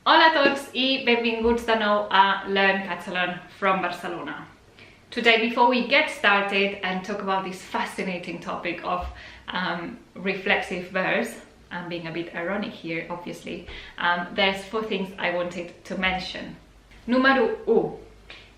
Hola a tots i benvinguts de nou a Learn Catalan from Barcelona. Today, before we get started and talk about this fascinating topic of reflexive verbs, I'm being a bit ironic here, obviously, there's 4 things I wanted to mention. Número 1.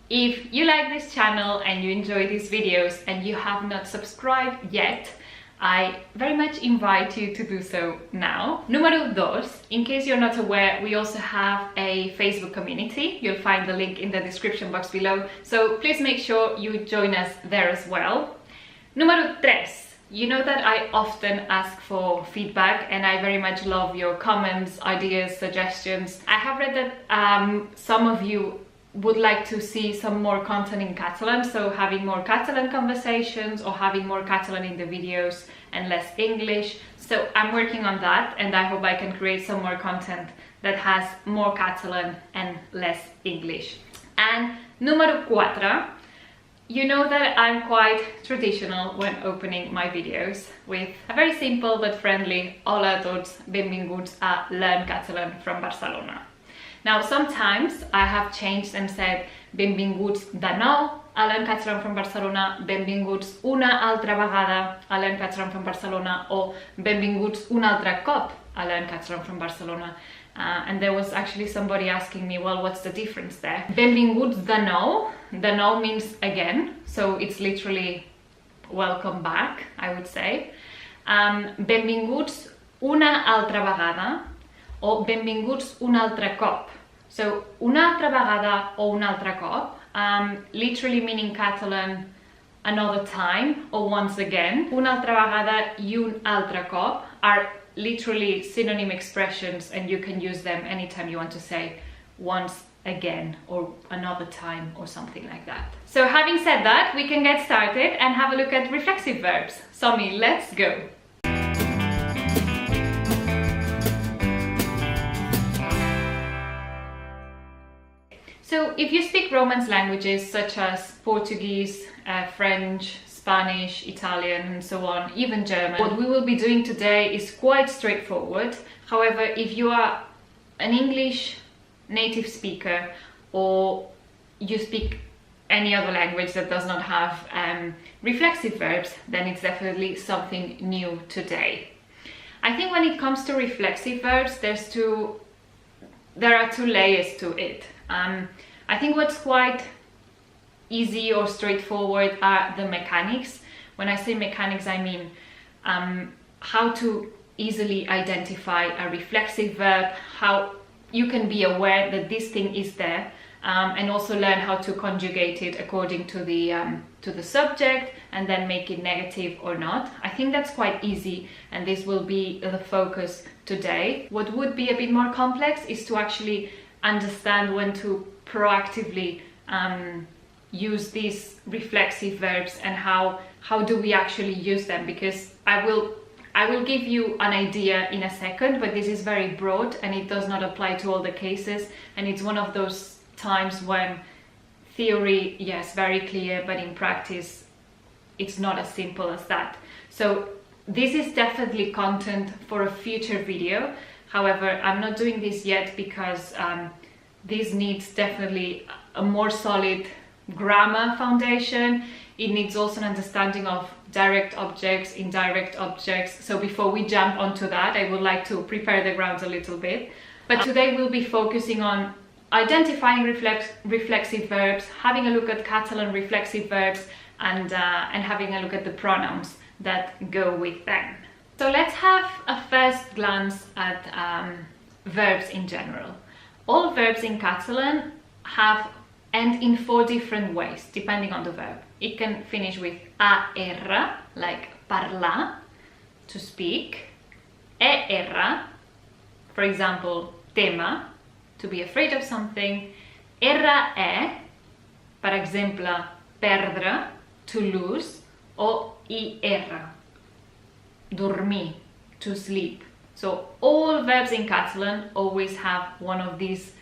If you like this channel and you enjoy these videos and you have not subscribed yet, I very much invite you to do so now. Número 2, in case you're not aware, we also have a Facebook community. You'll find the link in the description box below, so please make sure you join us there as well. Número 3, you know that I often ask for feedback and I very much love your comments, ideas, suggestions. I have read that some of you would like to see some more content in Catalan, so having more Catalan conversations or having more Catalan in the videos and less English. So I'm working on that and I hope I can create some more content that has more Catalan and less English. And número 4, you know that I'm quite traditional when opening my videos with a very simple but friendly Hola a tots, benvinguts a Learn Catalan from Barcelona. Now, sometimes I have changed and said benvinguts de nou a Learn Catalan from Barcelona, benvinguts una altra vegada a Learn Catalan from Barcelona, or benvinguts un altre cop a Learn Catalan from Barcelona. And there was actually somebody asking me, well, what's the difference there? Benvinguts de nou means again, so it's literally welcome back, I would say. Benvinguts una altra vegada, o benvinguts un altre cop. So, una altra vegada or un altre cop, literally meaning Catalan another time or once again. Una altra vegada i un altre cop are literally synonym expressions and you can use them anytime you want to say once again or another time or something like that. So having said that, we can get started and have a look at reflexive verbs. Somi, let's go! So if you speak Romance languages such as Portuguese, French, Spanish, Italian and so on, even German, what we will be doing today is quite straightforward. However, if you are an English native speaker or you speak any other language that does not have reflexive verbs, then it's definitely something new today. I think when it comes to reflexive verbs, there are 2 layers to it. I think what's quite easy or straightforward are the mechanics. When I say mechanics, I mean how to easily identify a reflexive verb, how you can be aware that this thing is there, and also learn how to conjugate it according to the subject and then make it negative or not. I think that's quite easy and this will be the focus today. What would be a bit more complex is to actually understand when to proactively use these reflexive verbs and how do we actually use them, because I will give you an idea in a second, but this is very broad and it does not apply to all the cases, and it's one of those times when theory, yes, very clear, but in practice it's not as simple as that. So this is definitely content for a future video. However, I'm not doing this yet because this needs definitely a more solid grammar foundation. It needs also an understanding of direct objects, indirect objects. So before we jump onto that, I would like to prepare the ground a little bit. But today we'll be focusing on identifying reflexive verbs, having a look at Catalan reflexive verbs, and having a look at the pronouns that go with them. So let's have a first glance at verbs in general. All verbs in Catalan end in 4 different ways, depending on the verb. It can finish with AR, like parlar, to speak. ER, for example, tema, to be afraid of something. RE, per exemple, perdre, to lose. Or IR, dormir, to sleep. So all verbs in Catalan always have one of these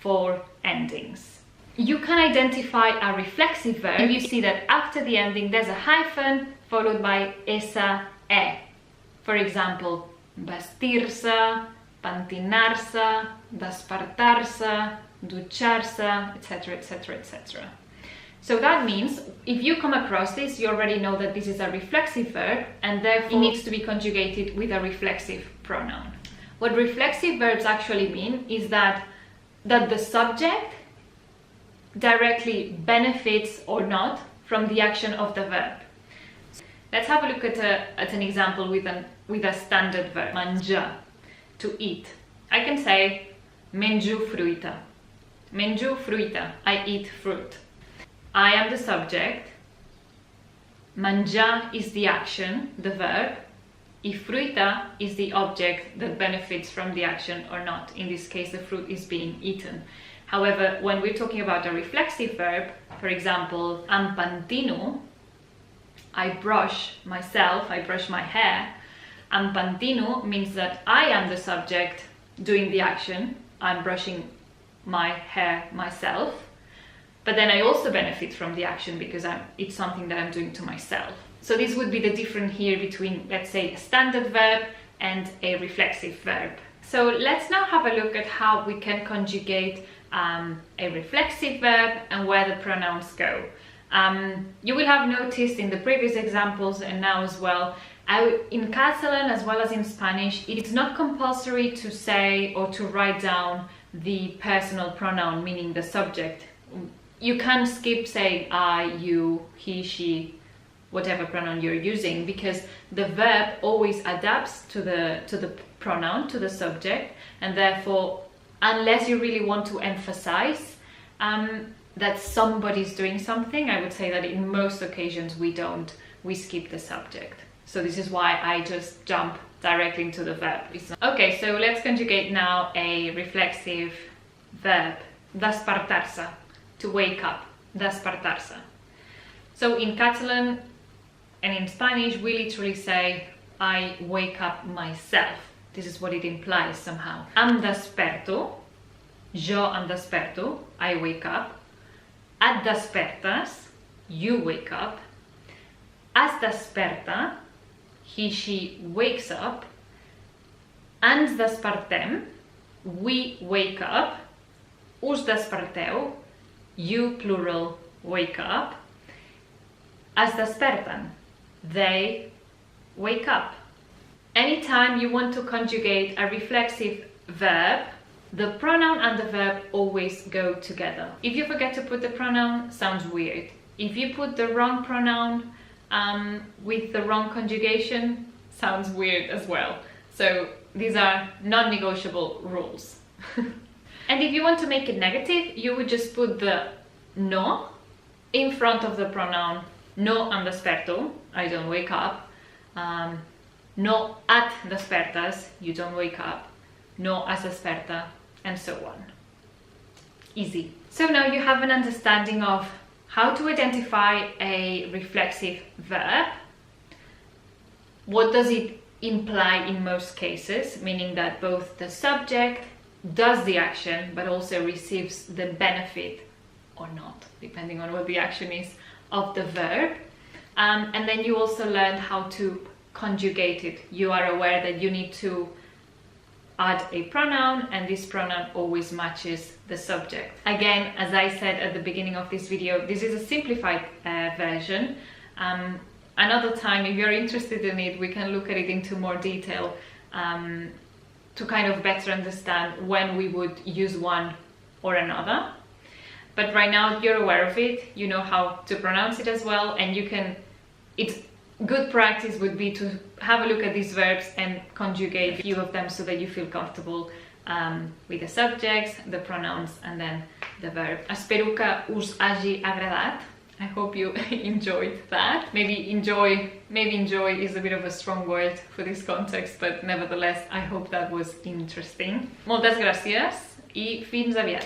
4 endings. You can identify a reflexive verb if you see that after the ending there's a hyphen followed by esa, e. For example, vestir-se, pentinarse, despertar-se, dutxar-se, etc, etc, etc. So that means if you come across this, you already know that this is a reflexive verb and therefore it needs to be conjugated with a reflexive pronoun. What reflexive verbs actually mean is that the subject directly benefits or not from the action of the verb. Let's have a look at an example with a standard verb, mangiar, to eat. I can say menjo fruita. Menjo fruita, I eat fruit. I am the subject, mangiar is the action, the verb, e fruita is the object that benefits from the action or not. In this case, the fruit is being eaten. However, when we're talking about a reflexive verb, for example, am pantino, I brush myself, I brush my hair. Am pantino means that I am the subject doing the action, I'm brushing my hair myself. But then I also benefit from the action because it's something that I'm doing to myself. So this would be the difference here between, let's say, a standard verb and a reflexive verb. So let's now have a look at how we can conjugate a reflexive verb and where the pronouns go. You will have noticed in the previous examples and now as well, in Catalan as well as in Spanish, it is not compulsory to say or to write down the personal pronoun, meaning the subject. You can skip saying I, you, he, she, whatever pronoun you're using, because the verb always adapts to the pronoun, to the subject, and therefore, unless you really want to emphasize that somebody's doing something, I would say that in most occasions we skip the subject. So this is why I just jump directly into the verb. Okay, so let's conjugate now a reflexive verb, despertar-se, to wake up, despertar-se. So in Catalan and in Spanish, we literally say, I wake up myself. This is what it implies somehow. Em desperto, jo em desperto, I wake up. Et despertes, you wake up. Es desperta, he, she wakes up. Ens despertem, we wake up. Us desperteu, you, plural, wake up. Es desperten, they wake up. Anytime you want to conjugate a reflexive verb, the pronoun and the verb always go together. If you forget to put the pronoun, sounds weird. If you put the wrong pronoun with the wrong conjugation, sounds weird as well. So these are non-negotiable rules. And if you want to make it negative, you would just put the no in front of the pronoun. No em desperto, I don't wake up. No et despertes, you don't wake up. No es desperta, and so on. Easy. So now you have an understanding of how to identify a reflexive verb. What does it imply in most cases, meaning that both the subject does the action but also receives the benefit or not, depending on what the action is of the verb. And then you also learned how to conjugate it. You are aware that you need to add a pronoun, and this pronoun always matches the subject. Again, as I said at the beginning of this video, this is a simplified version. Another time, if you're interested in it, we can look at it into more detail to kind of better understand when we would use one or another. But right now you're aware of it, you know how to pronounce it as well, and you can, it's good practice would be to have a look at these verbs and conjugate a few of them so that you feel comfortable with the subjects, the pronouns, and then the verb. Espero que us hagi agradat. I hope you enjoyed that. Maybe enjoy is a bit of a strong word for this context, but nevertheless, I hope that was interesting. Moltes gràcies i fins aviat.